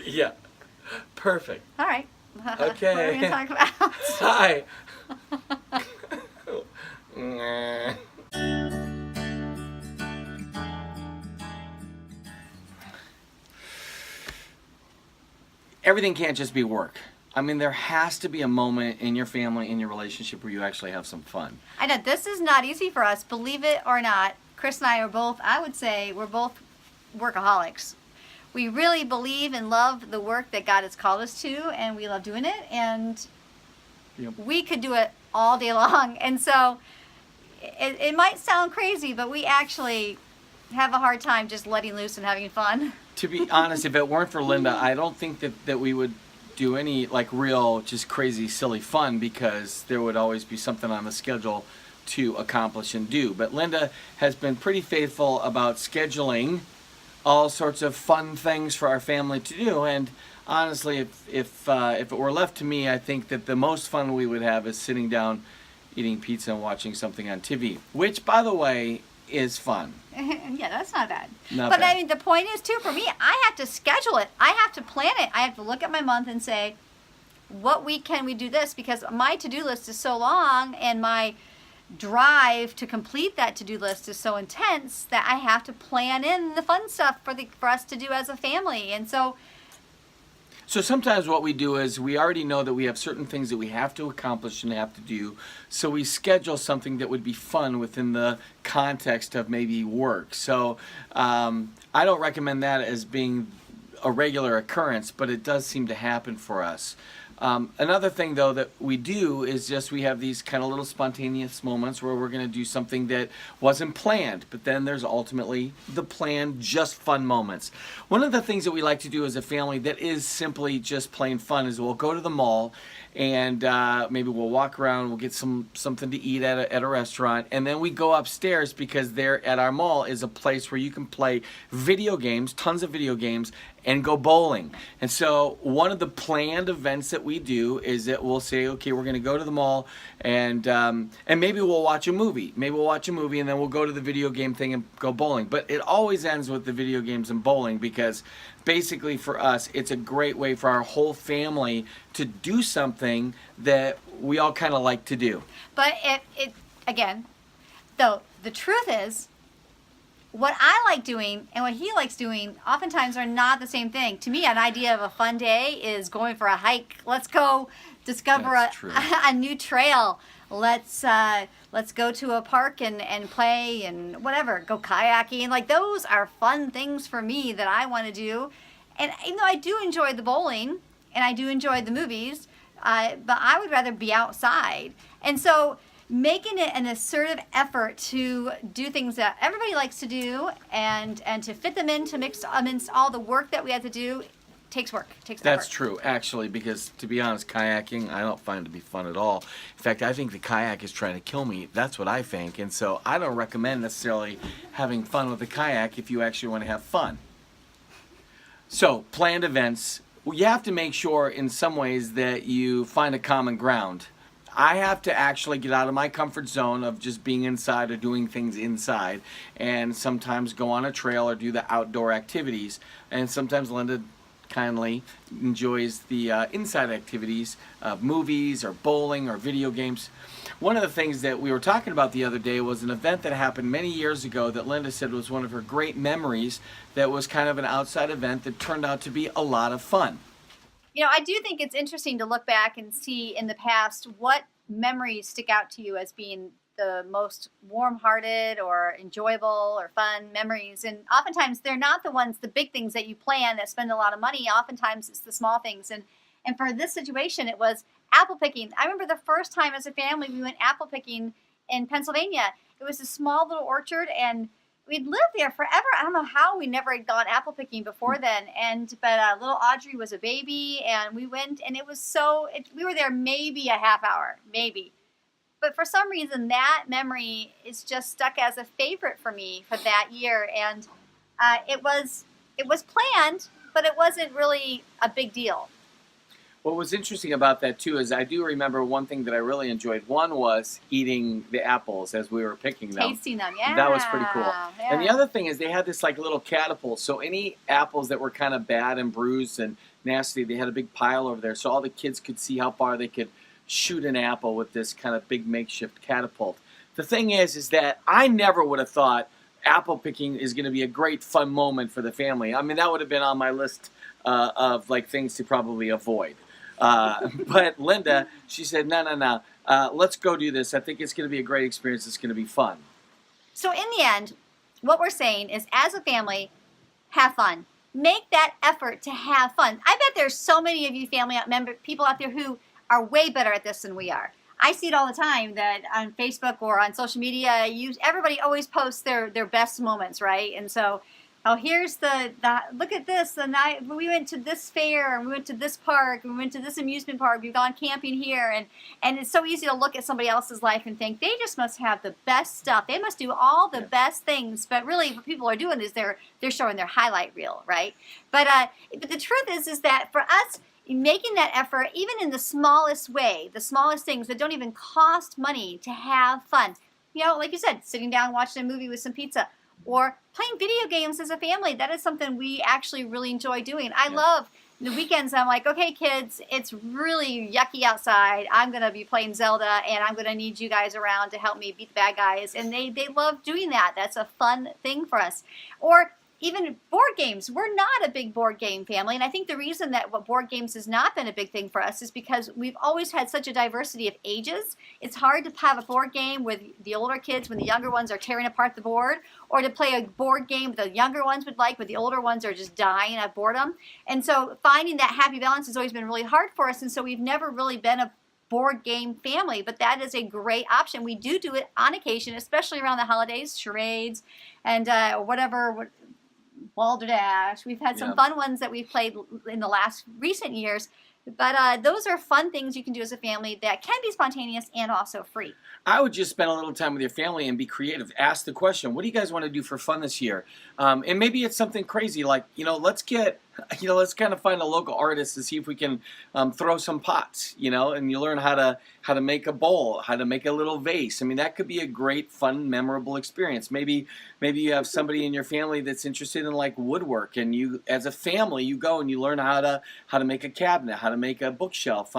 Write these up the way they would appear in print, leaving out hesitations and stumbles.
Yeah. Perfect. All right. Okay. What are we going to talk about? Hi. Everything can't just be work. I mean, there has to be a moment in your family, in your relationship, where you actually have some fun. I know this is not easy for us, believe it or not. Chris and I are both, I would say, we're both workaholics. We really believe and love the work that God has called us to, and we love doing it, and we could do it all day long. And so it might sound crazy, but we actually have a hard time just letting loose and having fun. To be honest, if it weren't for Linda, I don't think that we would do any like real just crazy silly fun, because there would always be something on the schedule to accomplish and do. But Linda has been pretty faithful about scheduling all sorts of fun things for our family to do, and honestly, if it were left to me, I think that the most fun we would have is sitting down, eating pizza and watching something on TV, which, by the way, is fun. Yeah, that's not bad. Not but bad. I mean, the point is too, for me, I have to schedule it. I have to plan it. I have to look at my month and say, what week can we do this? Because my to-do list is so long, and my drive to complete that to-do list is so intense that I have to plan in the fun stuff for us to do as a family. And so sometimes what we do is we already know that we have certain things that we have to accomplish and have to do, so we schedule something that would be fun within the context of maybe work. So I don't recommend that as being a regular occurrence, but it does seem to happen for us. Another thing, though, that we do is just we have these kind of little spontaneous moments where we're going to do something that wasn't planned, but then there's ultimately the planned, just fun moments. One of the things that we like to do as a family that is simply just plain fun is we'll go to the mall, and maybe we'll walk around, we'll get something to eat at a restaurant, and then we go upstairs, because there at our mall is a place where you can play video games, tons of video games, and go bowling. And so one of the planned events that we do is that we'll say, okay, we're going to go to the mall, and maybe we'll watch a movie. Maybe we'll watch a movie, and then we'll go to the video game thing and go bowling. But it always ends with the video games and bowling, because basically for us, it's a great way for our whole family to do something that we all kind of like to do. but again, though, the truth is, what I like doing and what he likes doing oftentimes are not the same thing. To me, an idea of a fun day is going for a hike. Let's go discover a new trail. Let's go to a park and play and whatever. Go kayaking. Like, those are fun things for me that I want to do. And even though I do enjoy the bowling and I do enjoy the movies, but I would rather be outside. And so making it an assertive effort to do things that everybody likes to do and to fit them in, to mix amidst all the work that we have to do, takes work. Takes That's effort. true, actually, because to be honest, kayaking, I don't find to be fun at all. In fact, I think the kayak is trying to kill me. That's what I think. And so I don't recommend necessarily having fun with the kayak if you actually want to have fun. So, planned events, you have to make sure in some ways that you find a common ground. I have to actually get out of my comfort zone of just being inside or doing things inside, and sometimes go on a trail or do the outdoor activities. And sometimes Linda kindly enjoys the inside activities of movies or bowling or video games. One of the things that we were talking about the other day was an event that happened many years ago that Linda said was one of her great memories, that was kind of an outside event that turned out to be a lot of fun. You know, I do think it's interesting to look back and see in the past what memories stick out to you as being the most warm-hearted or enjoyable or fun memories. And oftentimes they're not the ones, the big things that you plan that spend a lot of money. Oftentimes it's the small things. And for this situation, it was apple picking. I remember the first time as a family we went apple picking in Pennsylvania. It was a small little orchard, and we'd lived there forever. I don't know how we never had gone apple picking before then. But little Audrey was a baby, and we went, and it was we were there maybe a half hour, maybe. But for some reason, that memory is just stuck as a favorite for me for that year. And it was planned, but it wasn't really a big deal. What was interesting about that too is I do remember one thing that I really enjoyed. One was eating the apples as we were picking them. Tasting them, yeah. That was pretty cool. Yeah. And the other thing is they had this like little catapult. So any apples that were kind of bad and bruised and nasty, they had a big pile over there, so all the kids could see how far they could shoot an apple with this kind of big makeshift catapult. The thing is that I never would have thought apple picking is going to be a great fun moment for the family. I mean, that would have been on my list of like things to probably avoid. But Linda, she said, no, let's go do this. I think it's going to be a great experience. It's going to be fun. So in the end, what we're saying is, as a family, have fun. Make that effort to have fun. I bet there's so many of you people out there who are way better at this than we are. I see it all the time that on Facebook or on social media, everybody always posts their best moments, right? And so, oh, here's the look at this. The night we went to this fair, and we went to this park, and we went to this amusement park. We've gone camping here, and it's so easy to look at somebody else's life and think they just must have the best stuff. They must do all the best things. But really, what people are doing is they're showing their highlight reel, right? But the truth is that for us, making that effort, even in the smallest way, the smallest things that don't even cost money, to have fun. You know, like you said, sitting down watching a movie with some pizza, or playing video games as a family. That is something we actually really enjoy doing. I love the weekends. I'm like, okay, kids, it's really yucky outside. I'm going to be playing Zelda, and I'm going to need you guys around to help me beat the bad guys. And they love doing that. That's a fun thing for us. Or even board games. We're not a big board game family, and I think the reason that board games has not been a big thing for us is because we've always had such a diversity of ages. It's hard to have a board game with the older kids when the younger ones are tearing apart the board, or to play a board game the younger ones would like, but the older ones are just dying of boredom. And so finding that happy balance has always been really hard for us, and so we've never really been a board game family, but that is a great option. We do it on occasion, especially around the holidays, charades, and whatever, Balderdash. We've had some fun ones that we've played in the last recent years, but those are fun things you can do as a family that can be spontaneous and also free. I would just spend a little time with your family and be creative. Ask the question, what do you guys want to do for fun this year? And maybe it's something crazy like, let's kind of find a local artist to see if we can throw some pots, and you learn how to make a bowl, how to make a little vase. I mean, that could be a great, fun, memorable experience. Maybe you have somebody in your family that's interested in like woodwork, and you, as a family, you go and you learn how to make a cabinet, how to make a bookshelf.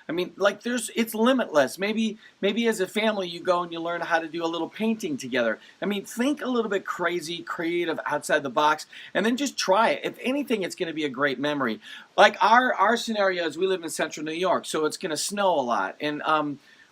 I mean, like it's limitless. Maybe as a family you go and you learn how to do a little painting together. I mean, think a little bit crazy, creative, outside the box, and then just try it. If anything, it's going to be a great memory. Like our scenario is we live in central New York, so it's going to snow a lot. And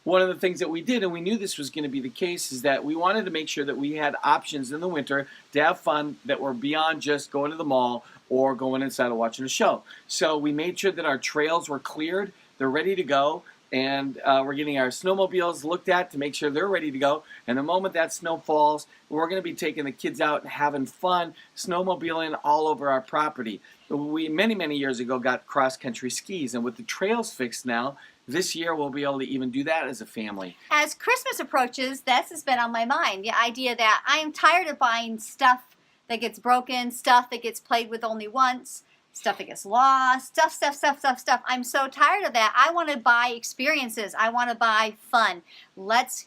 one of the things that we did, and we knew this was going to be the case, is that we wanted to make sure that we had options in the winter to have fun that were beyond just going to the mall or going inside and watching a show. So we made sure that our trails were cleared. They're ready to go, and we're getting our snowmobiles looked at to make sure they're ready to go. And the moment that snow falls, we're going to be taking the kids out and having fun snowmobiling all over our property. We, many years ago, got cross-country skis, and with the trails fixed now, this year we'll be able to even do that as a family. As Christmas approaches, this has been on my mind, the idea that I am tired of buying stuff that gets broken, stuff that gets played with only once, stuff that gets lost, stuff. I'm so tired of that. I want to buy experiences. I want to buy fun. Let's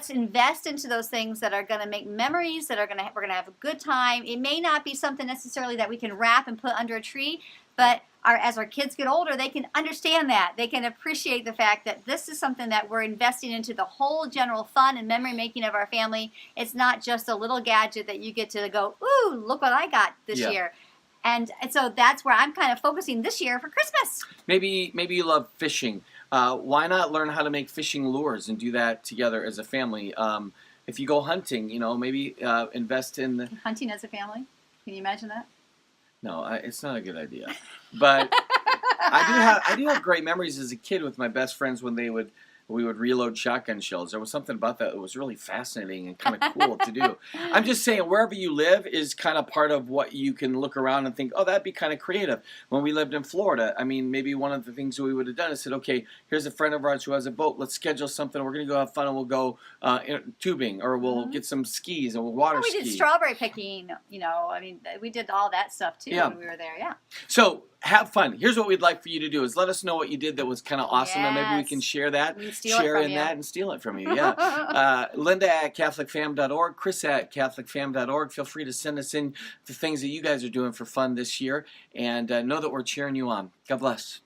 invest into those things that are going to make memories, we're going to have a good time. It may not be something necessarily that we can wrap and put under a tree, but as our kids get older, they can understand that. They can appreciate the fact that this is something that we're investing into the whole general fun and memory making of our family. It's not just a little gadget that you get to go, ooh, look what I got this year. And so that's where I'm kind of focusing this year for Christmas. Maybe you love fishing. Why not learn how to make fishing lures and do that together as a family? If you go hunting, maybe invest in hunting as a family. Can you imagine that? No, it's not a good idea. But I do have great memories as a kid with my best friends when we would reload shotgun shells. There was something about that was really fascinating and kind of cool to do. I'm just saying, wherever you live is kind of part of what you can look around and think, oh, that'd be kind of creative. When we lived in Florida, I mean, maybe one of the things we would have done is said, okay, here's a friend of ours who has a boat. Let's schedule something. We're going to go have fun, and we'll go tubing, or we'll get some skis, and we'll water ski. We did strawberry picking, I mean, we did all that stuff too when we were there, So have fun. Here's what we'd like for you to do is let us know what you did that was kind of awesome, and maybe we can Yes. share that, We can steal it share from in you. that, and steal it from you. Yeah. Linda at CatholicFam.org, Chris at CatholicFam.org. Feel free to send us in the things that you guys are doing for fun this year, and know that we're cheering you on. God bless.